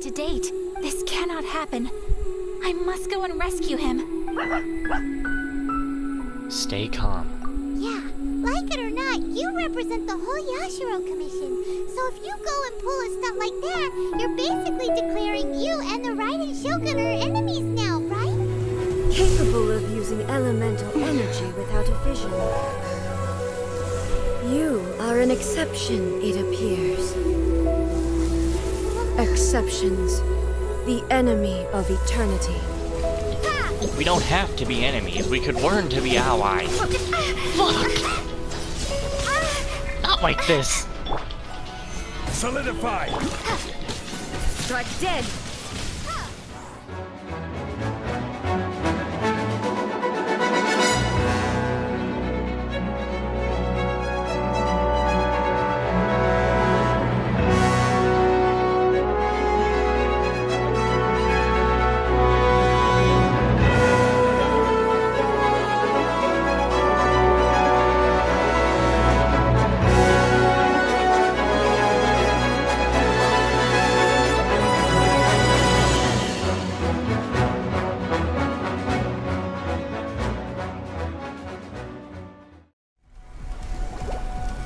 to date. This cannot happen. I must go and rescue him. Stay calm. Yeah, like it or not, you represent the whole Yashiro Commission. So if you go and pull a stunt like that, you're basically declaring you and the Raiden Shogun are enemies now, right? Capable of using elemental energy without a vision. You are an exception, it appears. Exceptions. The enemy of eternity. We don't have to be enemies. We could learn to be allies. Fuck! Not like this. Solidify! Strike dead!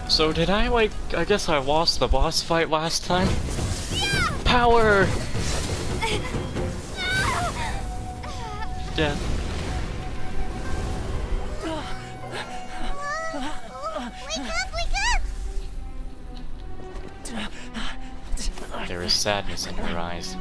So did I guess I lost the boss fight last time? Power! Death. Wake up! There is sadness in her eyes.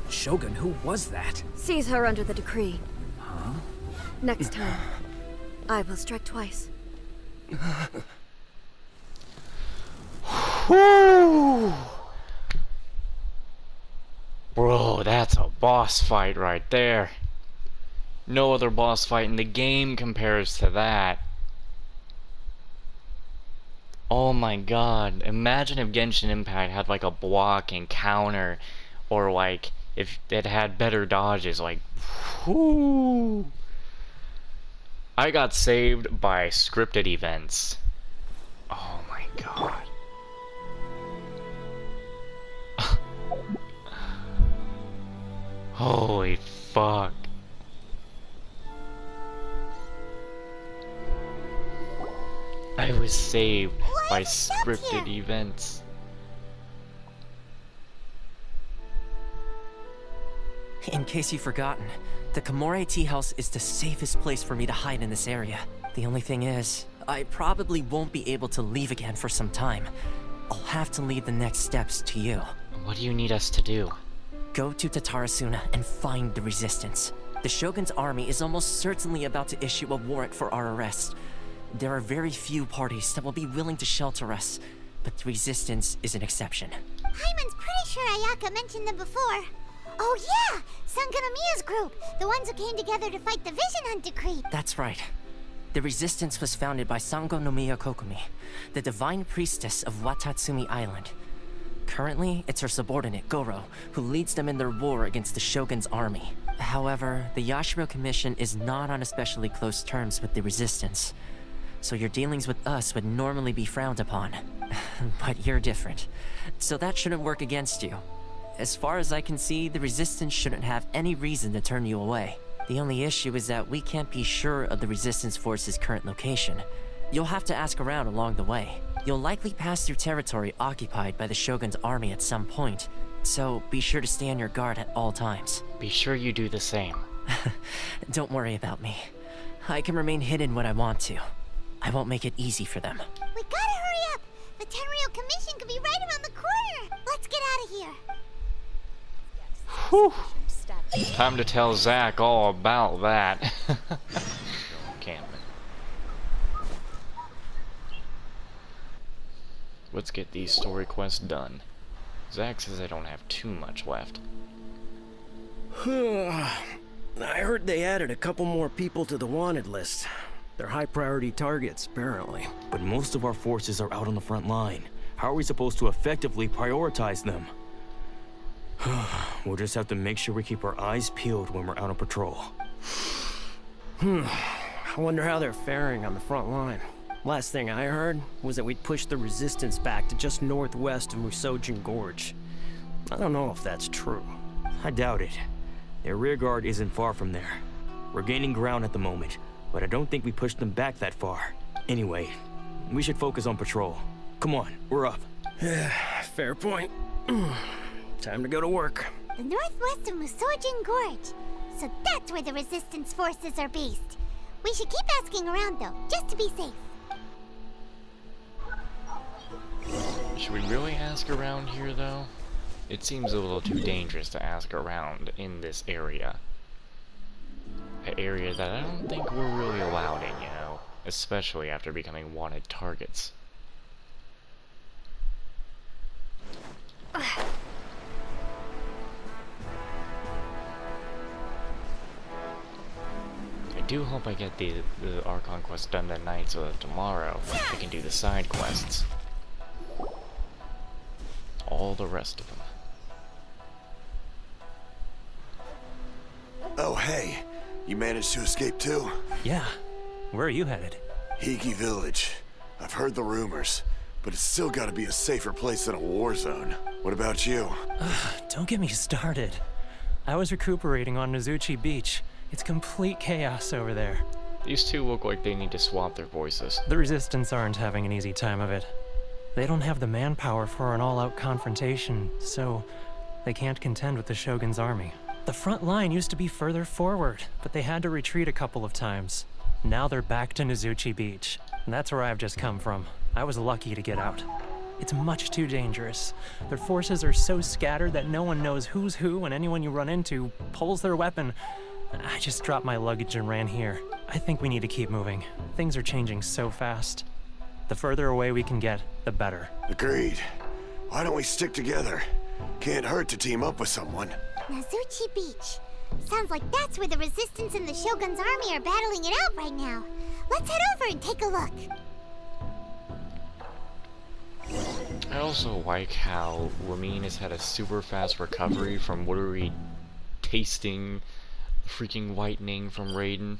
Shogun, who was that? Seize her under the decree. Huh? Next time, I will strike twice. Whew. Bro, that's a boss fight right there. No other boss fight in the game compares to that. Oh my god, imagine if Genshin Impact had like a block and counter, or like if it had better dodges, like whoo. I got saved by scripted events. Oh my god. Holy fuck. I was saved by scripted events. In case you've forgotten, the Komore Tea House is the safest place for me to hide in this area. The only thing is, I probably won't be able to leave again for some time. I'll have to leave the next steps to you. What do you need us to do? Go to Tatarasuna and find the Resistance. The Shogun's army is almost certainly about to issue a warrant for our arrest. There are very few parties that will be willing to shelter us, but the Resistance is an exception. Hyman's pretty sure Ayaka mentioned them before. Oh yeah! Sanganamiya's group! The ones who came together to fight the Vision Hunt Decree! That's right. The Resistance was founded by Sango no Miya Kokumi, the divine priestess of Watatsumi Island. Currently, it's her subordinate, Goro, who leads them in their war against the Shogun's army. However, the Yashiro Commission is not on especially close terms with the Resistance, so your dealings with us would normally be frowned upon. But you're different, so that shouldn't work against you. As far as I can see, the Resistance shouldn't have any reason to turn you away. The only issue is that we can't be sure of the Resistance Force's current location. You'll have to ask around along the way. You'll likely pass through territory occupied by the Shogun's army at some point, so be sure to stay on your guard at all times. Be sure you do the same. Don't worry about me. I can remain hidden when I want to. I won't make it easy for them. We gotta hurry up! The Tenryou Commission could be right around the corner! Let's get out of here! Whew. Time to tell Zack all about that. Camping. let's get these story quests done. Zach says I don't have too much left. I heard they added a couple more people to the wanted list. They're high priority targets, apparently. But most of our forces are out on the front line. How are we supposed to effectively prioritize them? We'll just have to make sure we keep our eyes peeled when we're out on patrol. I wonder how they're faring on the front line. Last thing I heard was that we'd pushed the resistance back to just northwest of Musojin Gorge. I don't know if that's true. I doubt it. Their rear guard isn't far from there. We're gaining ground at the moment, but I don't think we pushed them back that far. Anyway, we should focus on patrol. Come on, we're up. Fair point. Time to go to work. The northwest of Musojin Gorge. So that's where the resistance forces are based. We should keep asking around though, just to be safe. Should we really ask around here, though? It seems a little too dangerous to ask around in this area. An area that I don't think we're really allowed in, you know? Especially after becoming wanted targets. I do hope I get the Archon quest done tonight so that tomorrow I can do the side quests. All the rest of them. Oh, hey. You managed to escape too? Yeah. Where are you headed? Hiki Village. I've heard the rumors, but it's still gotta be a safer place than a war zone. What about you? Don't get me started. I was recuperating on Nozuchi Beach. It's complete chaos over there. These two look like they need to swap their voices. The Resistance aren't having an easy time of it. They don't have the manpower for an all-out confrontation, so they can't contend with the Shogun's army. The front line used to be further forward, but they had to retreat a couple of times. Now they're back to Nozuchi Beach, and that's where I've just come from. I was lucky to get out. It's much too dangerous. Their forces are so scattered that no one knows who's who, and anyone you run into pulls their weapon. I just dropped my luggage and ran here. I think we need to keep moving. Things are changing so fast. The further away we can get, the better. Agreed. Why don't we stick together? Can't hurt to team up with someone. Nozuchi Beach. Sounds like that's where the Resistance and the Shogun's army are battling it out right now. Let's head over and take a look. I also like how Ramin has had a super fast recovery from literally tasting freaking whitening from Raiden.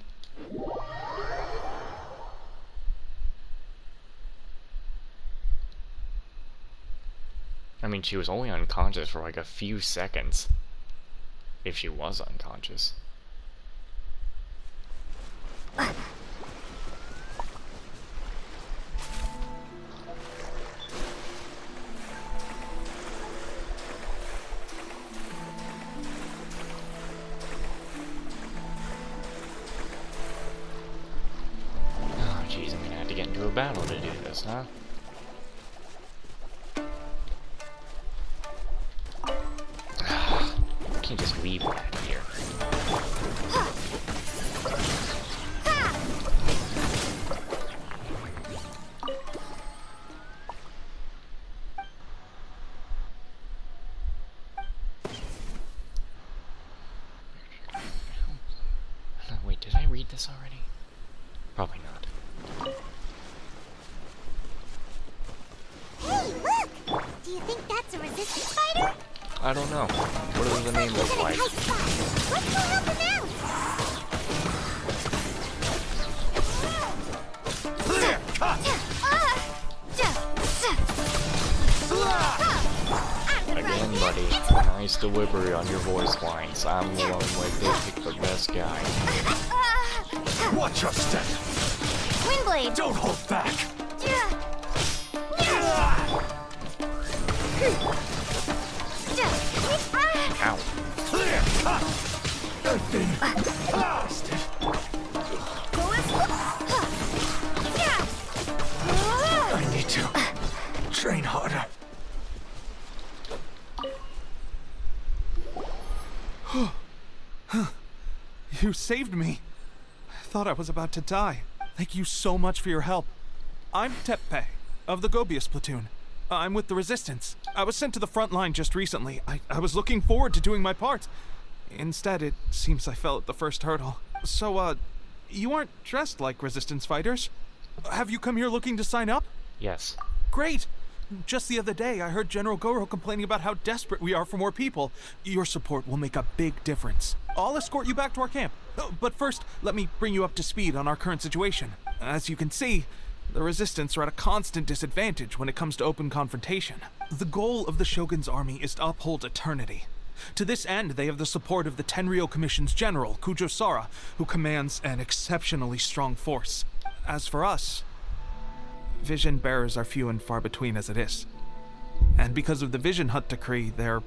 I mean, she was only unconscious for like a few seconds. If she was unconscious. Oh, jeez, I'm gonna have to get into a battle to do this, huh? Can't just leave that here. Wait, did I read this already? Probably not. Hey, look! Do you think that's a Resistance fighter? I don't know. What does the name He's look in a like? tight spot. Let's go help him out! Again, buddy. Nice delivery on your voice lines. I'm the one like they picked the best guy. Watch your step! Windblade! Don't hold back! Ow. Clear cut! Good thing. Blasted! I need to train harder. You saved me. I thought I was about to die. Thank you so much for your help. I'm Teppei, of the Gobius platoon. I'm with the Resistance. I was sent to the front line just recently. I was looking forward to doing my part. Instead, it seems I fell at the first hurdle. So, you aren't dressed like Resistance fighters? Have you come here looking to sign up? Yes. Great! Just the other day, I heard General Goro complaining about how desperate we are for more people. Your support will make a big difference. I'll escort you back to our camp. But first, let me bring you up to speed on our current situation. As you can see, the Resistance are at a constant disadvantage when it comes to open confrontation. The goal of the Shogun's army is to uphold eternity. To this end, they have the support of the Tenryou Commission's general, Kujo Sara, who commands an exceptionally strong force. As for us, vision bearers are few and far between as it is. And because of the Vision Hunt decree, they're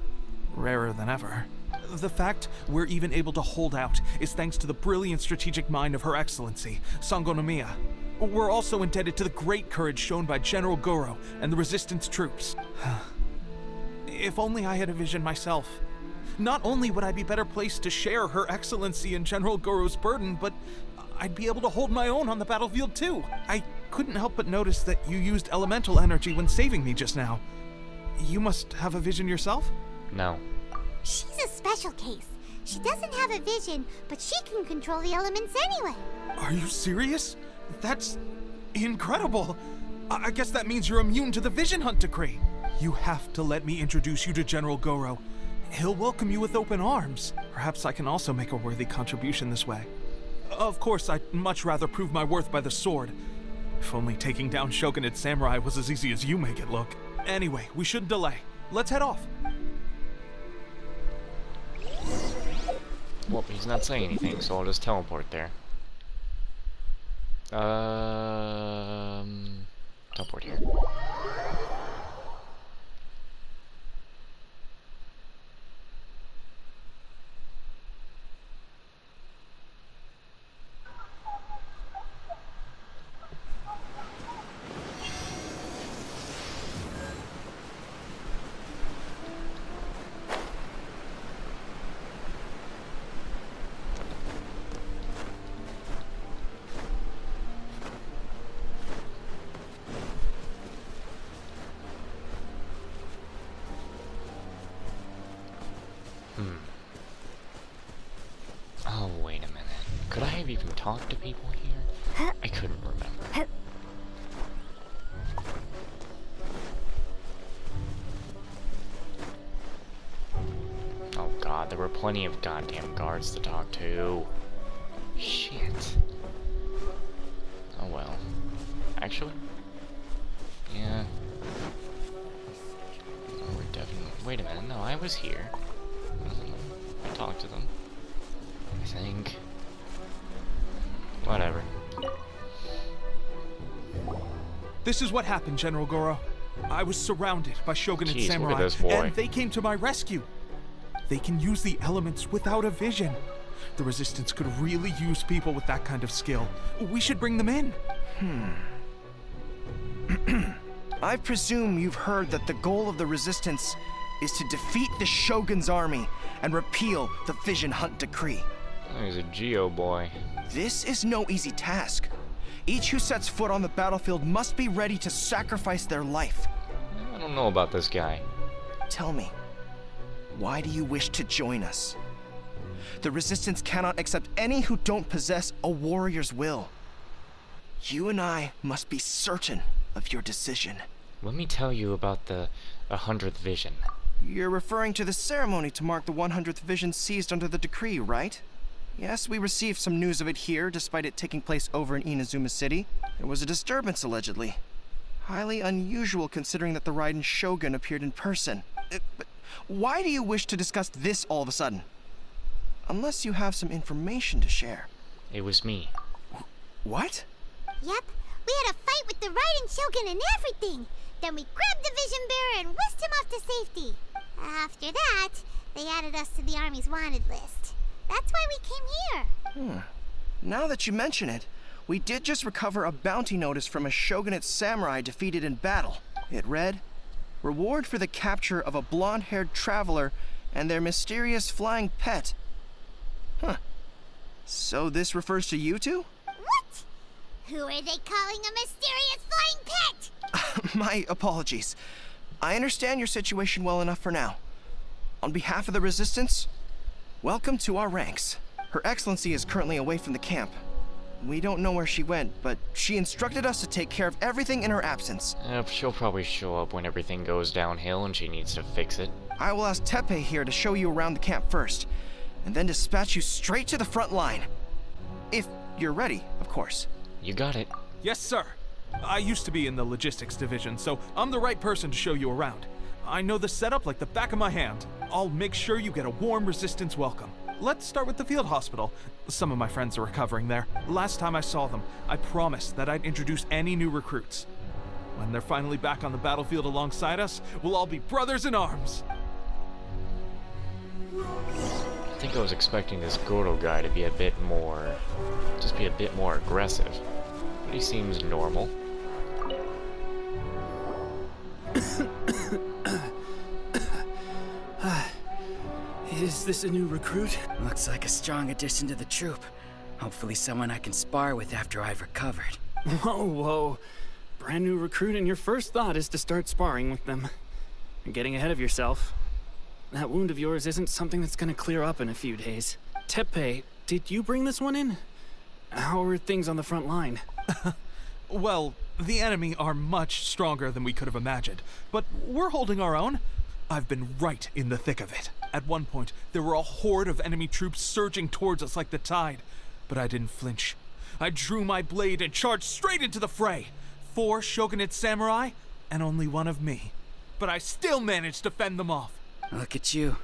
rarer than ever. The fact we're even able to hold out is thanks to the brilliant strategic mind of Her Excellency, Sango Nomiya. We're also indebted to the great courage shown by General Goro and the Resistance troops. If only I had a vision myself. Not only would I be better placed to share Her Excellency and General Goro's burden, but I'd be able to hold my own on the battlefield too. I couldn't help but notice that you used elemental energy when saving me just now. You must have a vision yourself? No. She's a special case. She doesn't have a vision, but she can control the elements anyway. Are you serious? That's incredible. I guess that means you're immune to the Vision Hunt decree. You have to let me introduce you to General Goro. He'll welcome you with open arms. Perhaps I can also make a worthy contribution this way. Of course, I'd much rather prove my worth by the sword. If only taking down Shogunate samurai was as easy as you make it look. Anyway, we shouldn't delay. Let's head off. Well, he's not saying anything, so I'll just teleport there. Teleport here. Oh, wait a minute. Could I have even talked to people here? I couldn't remember. Oh god, there were plenty of goddamn guards to talk to. Shit. Oh well. Actually? Yeah. Oh, we're definitely... Wait a minute, no, I was here. I talked to them. I think. Whatever. This is what happened, General Goro. I was surrounded by Shogunate Jeez, samurai, look at this boy. and they came to my rescue. They can use the elements without a vision. The Resistance could really use people with that kind of skill. We should bring them in. I presume you've heard that the goal of the Resistance is to defeat the Shogun's army and repeal the Vision Hunt decree. Oh, he's a Geo boy. This is no easy task. Each who sets foot on the battlefield must be ready to sacrifice their life. I don't know about this guy. Tell me, why do you wish to join us? The Resistance cannot accept any who don't possess a warrior's will. You and I must be certain of your decision. Let me tell you about the 100th vision. You're referring to the ceremony to mark the 100th vision seized under the decree, right? Yes, we received some news of it here, despite it taking place over in Inazuma City. There was a disturbance, allegedly. Highly unusual considering that the Raiden Shogun appeared in person. But why do you wish to discuss this all of a sudden? Unless you have some information to share. It was me. What? Yep, we had a fight with the Raiden Shogun and everything. Then we grabbed the Vision Bearer and whisked him off to safety. After that, they added us to the Army's wanted list. That's why we came here. Now that you mention it, we did just recover a bounty notice from a Shogunate samurai defeated in battle. It read, "Reward for the capture of a blonde-haired traveler and their mysterious flying pet." So this refers to you two? What? Who are they calling a mysterious flying pet? My apologies. I understand your situation well enough for now. On behalf of the Resistance, welcome to our ranks. Her Excellency is currently away from the camp. We don't know where she went, but she instructed us to take care of everything in her absence. She'll probably show up when everything goes downhill and she needs to fix it. I will ask Tepe here to show you around the camp first, and then dispatch you straight to the front line. If you're ready, of course. You got it. Yes, sir. I used to be in the logistics division, so I'm the right person to show you around. I know the setup like the back of my hand. I'll make sure you get a warm Resistance welcome. Let's start with the field hospital. Some of my friends are recovering there. Last time I saw them, I promised that I'd introduce any new recruits. When they're finally back on the battlefield alongside us, we'll all be brothers in arms. I think I was expecting this Goro guy to be a bit more... just be a bit more aggressive. But he seems normal. Is this a new recruit? Looks like a strong addition to the troop. Hopefully someone I can spar with after I've recovered. Whoa, whoa. Brand new recruit and your first thought is to start sparring with them. You're getting ahead of yourself. That wound of yours isn't something that's gonna clear up in a few days. Tepe, did you bring this one in? How are things on the front line? Well, the enemy are much stronger than we could have imagined, but we're holding our own. I've been right in the thick of it. At one point, there were a horde of enemy troops surging towards us like the tide, but I didn't flinch. I drew my blade and charged straight into the fray. 4 shogunate samurai, and only 1 of me. But I still managed to fend them off. Look at you.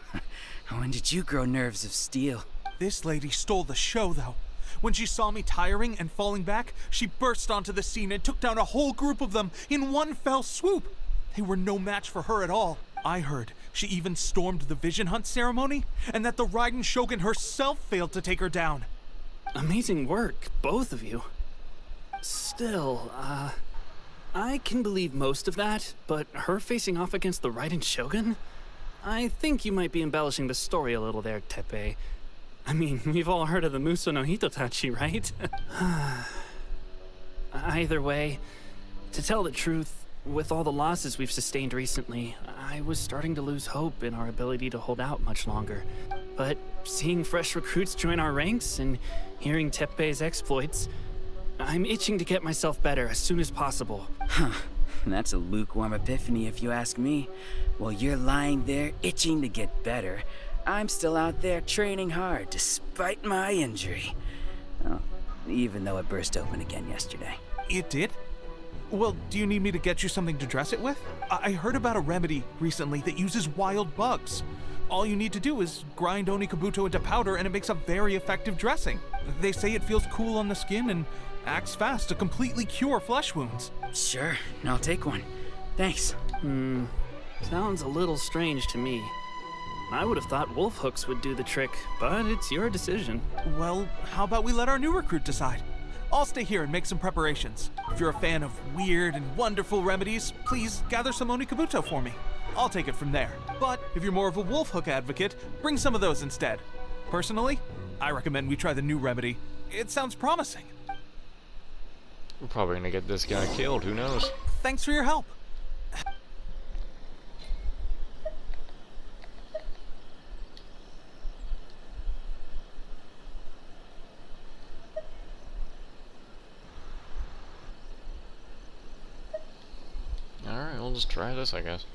When did you grow nerves of steel? This lady stole the show, though. When she saw me tiring and falling back, she burst onto the scene and took down a whole group of them in one fell swoop. They were no match for her at all. I heard she even stormed the Vision Hunt ceremony, and that the Raiden Shogun herself failed to take her down. Amazing work, both of you. Still, I can believe most of that, but her facing off against the Raiden Shogun? I think you might be embellishing the story a little there, Tepe. I mean, we've all heard of the Muso no Hitotachi, right? Either way, to tell the truth, with all the losses we've sustained recently, I was starting to lose hope in our ability to hold out much longer. But seeing fresh recruits join our ranks and hearing Tepe's exploits, I'm itching to get myself better as soon as possible. Huh. That's a lukewarm epiphany if you ask me. While you're lying there itching to get better, I'm still out there training hard despite my injury. Oh, even though it burst open again yesterday. It did? Well, do you need me to get you something to dress it with? I heard about a remedy recently that uses wild bugs. All you need to do is grind Onikabuto into powder and it makes a very effective dressing. They say it feels cool on the skin and acts fast to completely cure flesh wounds. Sure, I'll take one. Thanks. Sounds a little strange to me. I would have thought wolf hooks would do the trick, but it's your decision. Well, how about we let our new recruit decide? I'll stay here and make some preparations. If you're a fan of weird and wonderful remedies, please gather some Onikabuto for me. I'll take it from there. But if you're more of a wolf hook advocate, bring some of those instead. Personally, I recommend we try the new remedy. It sounds promising. We're probably gonna get this guy killed, who knows? Thanks for your help. Alright, we'll just try this, I guess.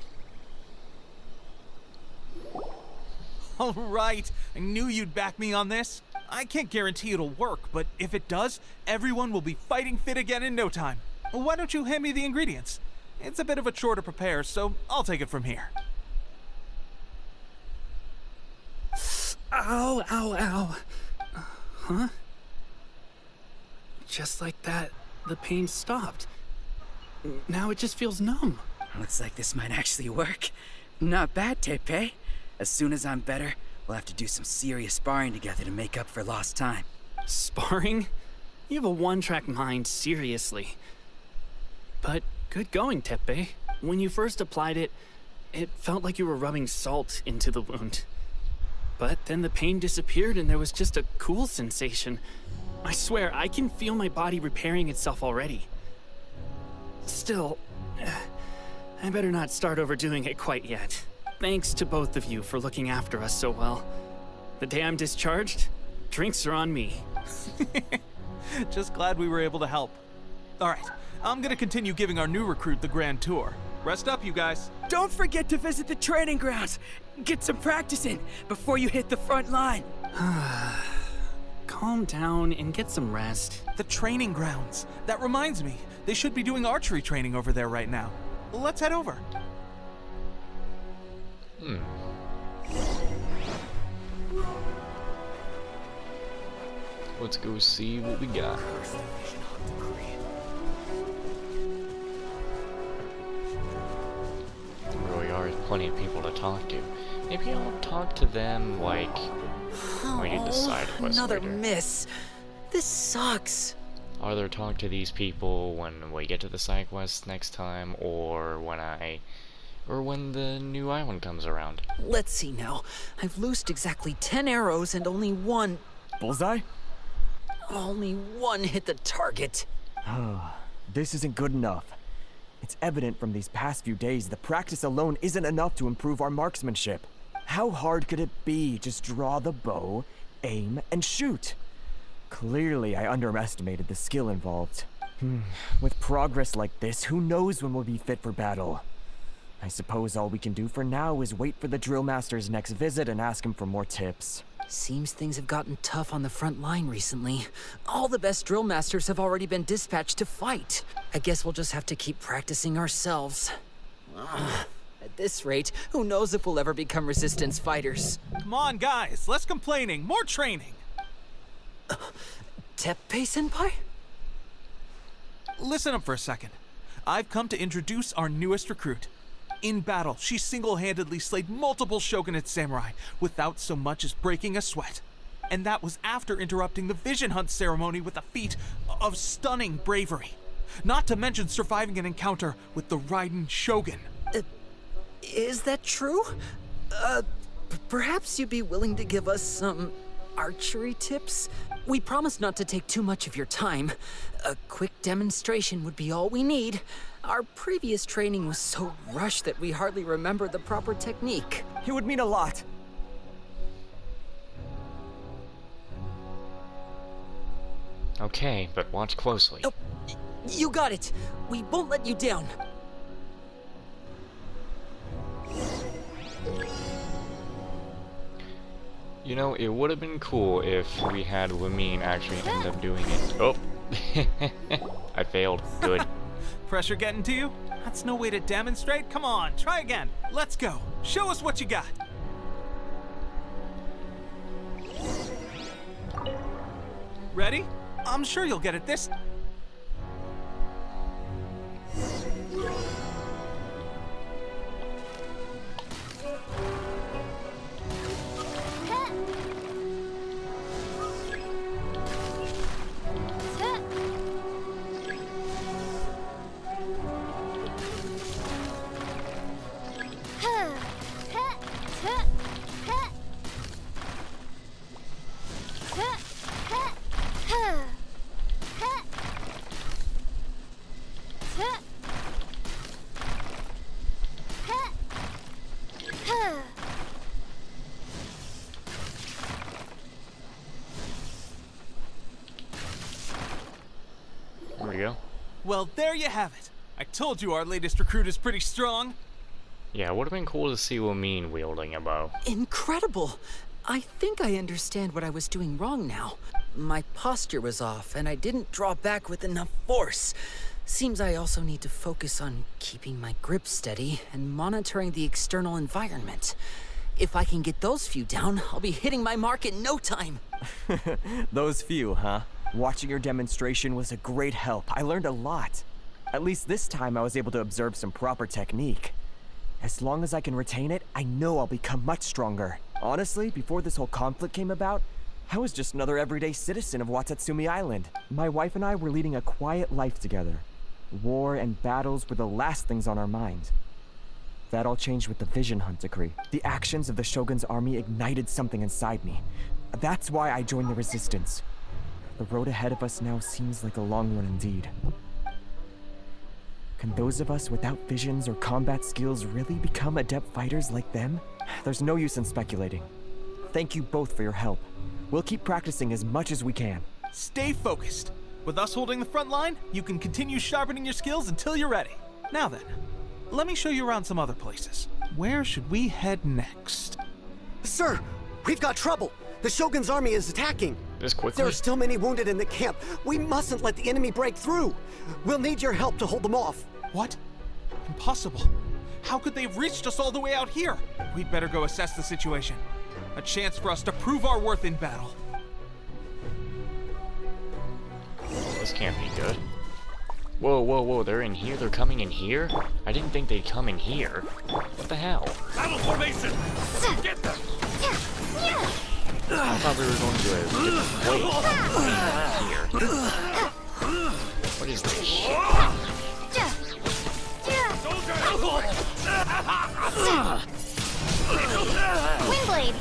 Alright, I knew you'd back me on this. I can't guarantee it'll work, but if it does, everyone will be fighting fit again in no time. Why don't you hand me the ingredients? It's a bit of a chore to prepare, so I'll take it from here. Ow, ow, ow. Huh? Just like that, the pain stopped. Now it just feels numb. Looks like this might actually work. Not bad, Tepe. As soon as I'm better, we'll have to do some serious sparring together to make up for lost time. Sparring? You have a one-track mind, seriously. But good going, Tepe. When you first applied it, it felt like you were rubbing salt into the wound. But then the pain disappeared and there was just a cool sensation. I swear, I can feel my body repairing itself already. Still, I better not start overdoing it quite yet. Thanks to both of you for looking after us so well. The day I'm discharged, drinks are on me. Just glad we were able to help. Alright, I'm gonna continue giving our new recruit the grand tour. Rest up, you guys. Don't forget to visit the training grounds. Get some practice in before you hit the front line. Calm down and get some rest. The training grounds. That reminds me, they should be doing archery training over there right now. Let's head over. Let's go see what we got. There really are plenty of people to talk to. Maybe I'll talk to them like when we do the side quest Another later. miss. This sucks. Either talk to these people when we get to the side quest next time, or when the new island comes around. Let's see now. I've loosed exactly 10 arrows and only one Bullseye? hit the target. This isn't good enough. It's evident from these past few days the practice alone isn't enough to improve our marksmanship. How hard could it be? Just draw the bow, aim, and shoot. Clearly, I underestimated the skill involved. With progress like this, who knows when we'll be fit for battle? I suppose all we can do for now is wait for the drill master's next visit and ask him for more tips. Seems things have gotten tough on the front line recently. All the best drill masters have already been dispatched to fight. I guess we'll just have to keep practicing ourselves. At this rate, who knows if we'll ever become resistance fighters. Come on, guys, less complaining, more training. Teppei-senpai? Listen up for a second. I've come to introduce our newest recruit. In battle, she single-handedly slayed multiple shogunate samurai without so much as breaking a sweat. And that was after interrupting the vision hunt ceremony with a feat of stunning bravery. Not to mention surviving an encounter with the Raiden Shogun. Is that true? Perhaps you'd be willing to give us some archery tips? We promise not to take too much of your time. A quick demonstration would be all we need. Our previous training was so rushed that we hardly remember the proper technique. It would mean a lot. Okay, but watch closely. Oh, you got it. We won't let you down. You know, it would have been cool if we had Lumine actually end up doing it. Oh! I failed. Good. Pressure getting to you? That's no way to demonstrate. Come on, try again. Let's go. Show us what you got. Ready? I'm sure you'll get it this. There we go. Well, there you have it. I told you our latest recruit is pretty strong. Yeah, it would have been cool to see Lumine wielding a bow. Incredible! I think I understand what I was doing wrong now. My posture was off, and I didn't draw back with enough force. Seems I also need to focus on keeping my grip steady and monitoring the external environment. If I can get those few down, I'll be hitting my mark in no time. Those few, huh? Watching your demonstration was a great help. I learned a lot. At least this time I was able to observe some proper technique. As long as I can retain it, I know I'll become much stronger. Honestly, before this whole conflict came about, I was just another everyday citizen of Watatsumi Island. My wife and I were leading a quiet life together. War and battles were the last things on our mind. That all changed with the Vision Hunt decree. The actions of the Shogun's army ignited something inside me. That's why I joined the Resistance. The road ahead of us now seems like a long one indeed. Can those of us without visions or combat skills really become adept fighters like them? There's no use in speculating. Thank you both for your help. We'll keep practicing as much as we can. Stay focused. With us holding the front line, you can continue sharpening your skills until you're ready. Now then, let me show you around some other places. Where should we head next? Sir, we've got trouble. The Shogun's army is attacking. This quickly? There are still many wounded in the camp. We mustn't let the enemy break through. We'll need your help to hold them off. What? Impossible. How could they have reached us all the way out here? We'd better go assess the situation. A chance for us to prove our worth in battle. This can't be good. Whoa, whoa, whoa, they're in here? They're coming in here? I didn't think they'd come in here. What the hell? Battle formation! Get them! I thought we were going to a different way. Here. What is this shit? Windblade!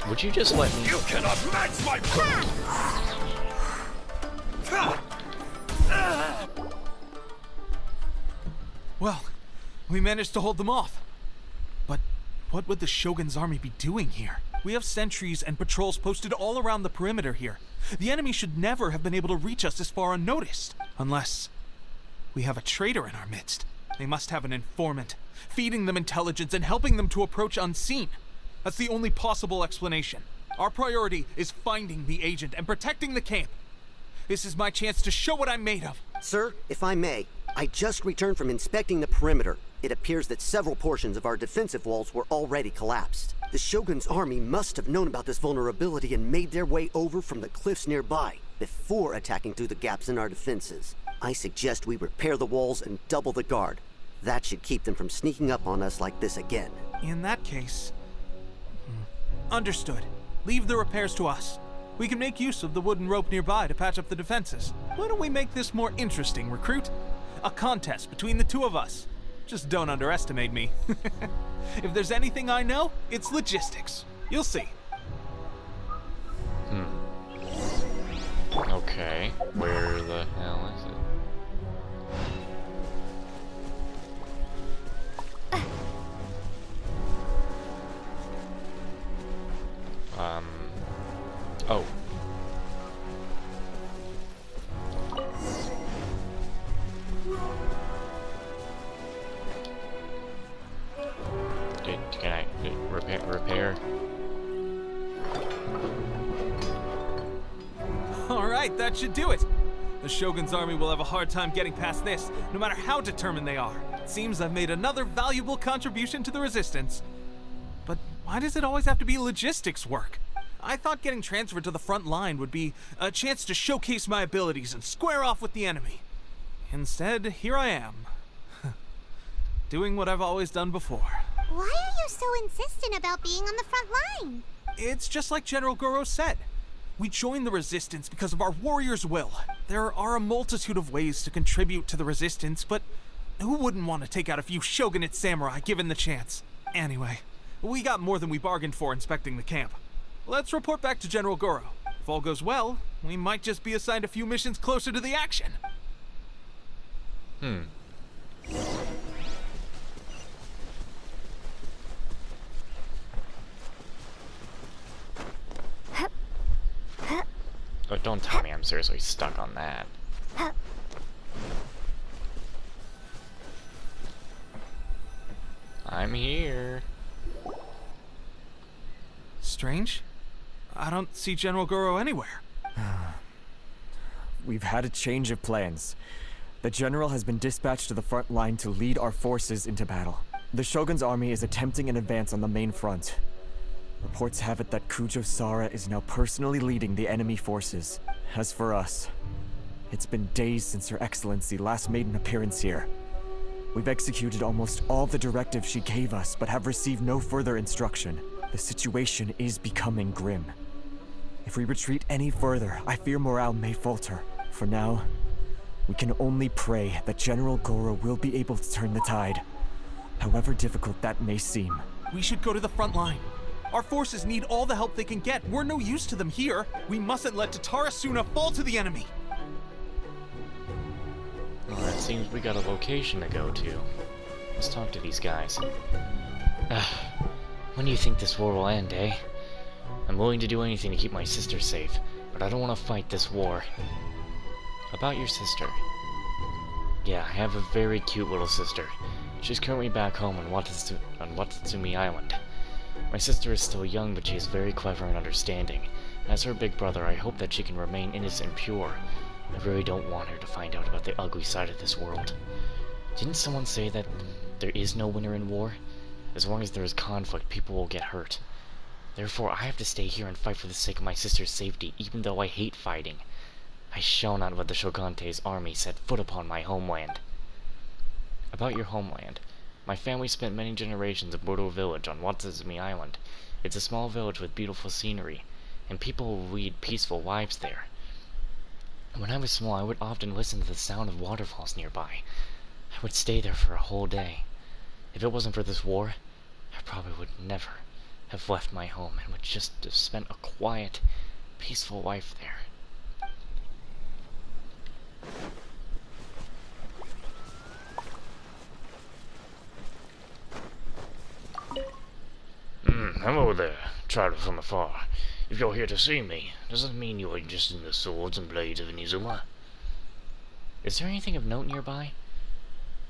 Would you just let me? You cannot match my power! Well, we managed to hold them off. But what would the Shogun's army be doing here? We have sentries and patrols posted all around the perimeter here. The enemy should never have been able to reach us this far unnoticed. Unless we have a traitor in our midst. They must have an informant, feeding them intelligence and helping them to approach unseen. That's the only possible explanation. Our priority is finding the agent and protecting the camp. This is my chance to show what I'm made of. Sir, if I may, I just returned from inspecting the perimeter. It appears that several portions of our defensive walls were already collapsed. The Shogun's army must have known about this vulnerability and made their way over from the cliffs nearby before attacking through the gaps in our defenses. I suggest we repair the walls and double the guard. That should keep them from sneaking up on us like this again. In that case... Understood. Leave the repairs to us. We can make use of the wooden rope nearby to patch up the defenses. Why don't we make this more interesting, recruit? A contest between the two of us. Just don't underestimate me. If there's anything I know, it's logistics. You'll see. Okay, where the hell is it? Oh. Can I repair? Alright, that should do it. The Shogun's army will have a hard time getting past this, no matter how determined they are. It seems I've made another valuable contribution to the resistance. But why does it always have to be logistics work? I thought getting transferred to the front line would be a chance to showcase my abilities and square off with the enemy. Instead, here I am. Doing what I've always done before. Why are you so insistent about being on the front line? It's just like General Goro said. We joined the resistance because of our warrior's will. There are a multitude of ways to contribute to the resistance, but who wouldn't want to take out a few shogunate samurai given the chance? Anyway, we got more than we bargained for inspecting the camp. Let's report back to General Goro. If all goes well, we might just be assigned a few missions closer to the action. Oh, don't tell me I'm seriously stuck on that. I'm here. Strange. I don't see General Goro anywhere. We've had a change of plans. The general has been dispatched to the front line to lead our forces into battle. The Shogun's army is attempting an advance on the main front. Reports have it that Kujo Sara is now personally leading the enemy forces. As for us, it's been days since Her Excellency last made an appearance here. We've executed almost all the directives she gave us, but have received no further instruction. The situation is becoming grim. If we retreat any further, I fear morale may falter. For now, we can only pray that General Goro will be able to turn the tide, however difficult that may seem. We should go to the front line. Our forces need all the help they can get. We're no use to them here. We mustn't let Tatarasuna fall to the enemy. Well, it seems we got a location to go to. Let's talk to these guys. When do you think this war will end, eh? I'm willing to do anything to keep my sister safe, but I don't want to fight this war. About your sister. Yeah, I have a very cute little sister. She's currently back home on Watatsumi Island. My sister is still young, but she is very clever and understanding. As her big brother, I hope that she can remain innocent and pure. I really don't want her to find out about the ugly side of this world. Didn't someone say that there is no winner in war? As long as there is conflict, people will get hurt. Therefore, I have to stay here and fight for the sake of my sister's safety, even though I hate fighting. I shall not let the Shogunte's army set foot upon my homeland. About your homeland. My family spent many generations in Bordo Village on Watatsumi Island. It's a small village with beautiful scenery, and people lead peaceful lives there. When I was small, I would often listen to the sound of waterfalls nearby. I would stay there for a whole day. If it wasn't for this war, I probably would never have left my home and would just have spent a quiet, peaceful life there. Hello there, traveler from afar. If you're here to see me, does that mean you are interested in the swords and blades of Inizuma? Is there anything of note nearby?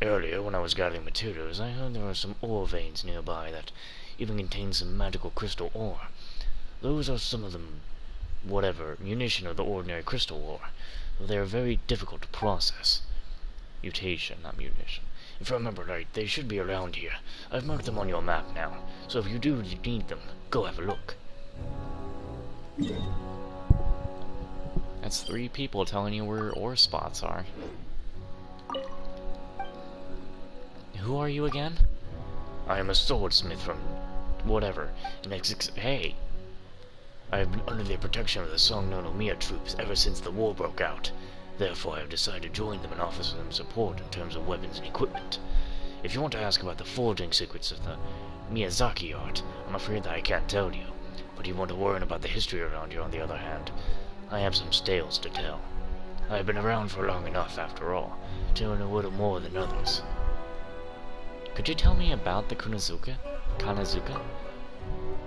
Earlier, when I was gathering materials, I heard there are some ore veins nearby that even contain some magical crystal ore. Those are some of them, munition of the ordinary crystal ore, though they are very difficult to process. Mutation, not munition. If I remember right, they should be around here. I've marked them on your map now, so if you do need them, go have a look. That's 3 people telling you where ore spots are. Who are you again? I am a swordsmith from Hey! I have been under the protection of the Song no Nomiya troops ever since the war broke out. Therefore, I have decided to join them and offer them support in terms of weapons and equipment. If you want to ask about the forging secrets of the Miyazaki art, I'm afraid that I can't tell you. But if you want to learn about the history around here, on the other hand, I have some tales to tell. I have been around for long enough, after all, to learn a little more than others. Could you tell me about the Kanazuka?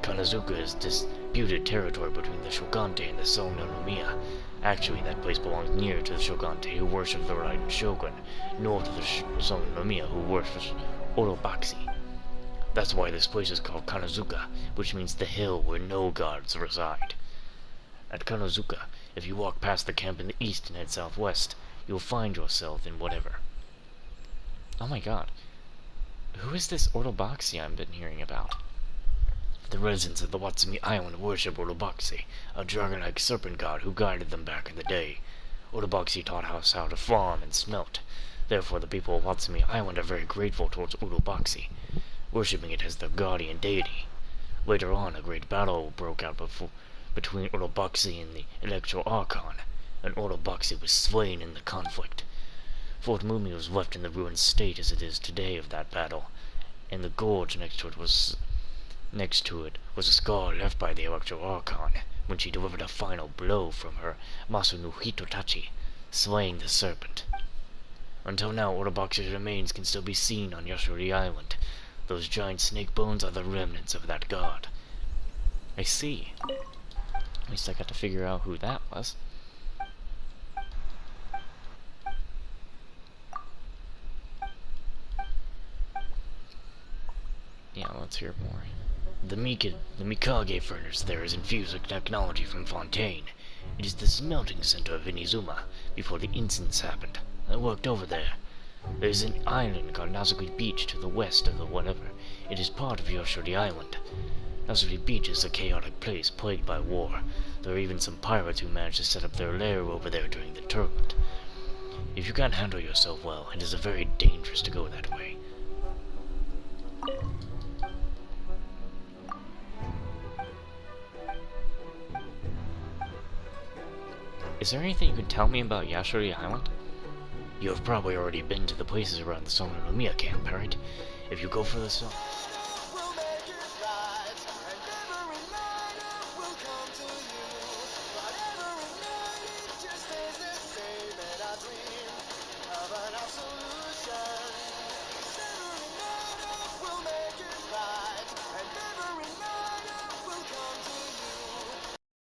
Kanazuka is disputed territory between the Shogunate and the Song no Nomiya. Actually, that place belongs near to the Shogunate, who worship the Raiden Shogun, nor to the Song no Nomiya, who worships Orobaxi. That's why this place is called Kanazuka, which means the hill where no gods reside. At Kanazuka, if you walk past the camp in the east and head southwest, you'll find yourself in whatever. Oh my god. Who is this Orobaxi I've been hearing about? The residents of the Watsumi Island worship Orobaxi, a dragon-like serpent god who guided them back in the day. Orobaxi taught us how to farm and smelt. Therefore, the people of Watsumi Island are very grateful towards Orobaxi, worshipping it as their guardian deity. Later on, a great battle broke out between Orobaxi and the Electro Archon, and Orobaxi was slain in the conflict. Fort Mumi was left in the ruined state as it is today of that battle, and the gorge next to it was a scar left by the Electro Archon when she delivered a final blow from her Masunu Hitotachi, slaying the serpent. Until now, Orobaxi's remains can still be seen on Yashuri Island. Those giant snake bones are the remnants of that god. I see. At least I got to figure out who that was. Yeah, let's hear more. The Mikage furnace there is infused with technology from Fontaine. It is the smelting center of Inizuma before the incidents happened. I worked over there. There is an island called Nazuri Beach to the west of the whatever. It is part of Yoshuri Island. Nazuri Beach is a chaotic place plagued by war. There are even some pirates who managed to set up their lair over there during the turbulent. If you can't handle yourself well, it is very dangerous to go that way. Is there anything you can tell me about Yashuri Island? You have probably already been to the places around the Song no Nomiya camp, right? If you go further south...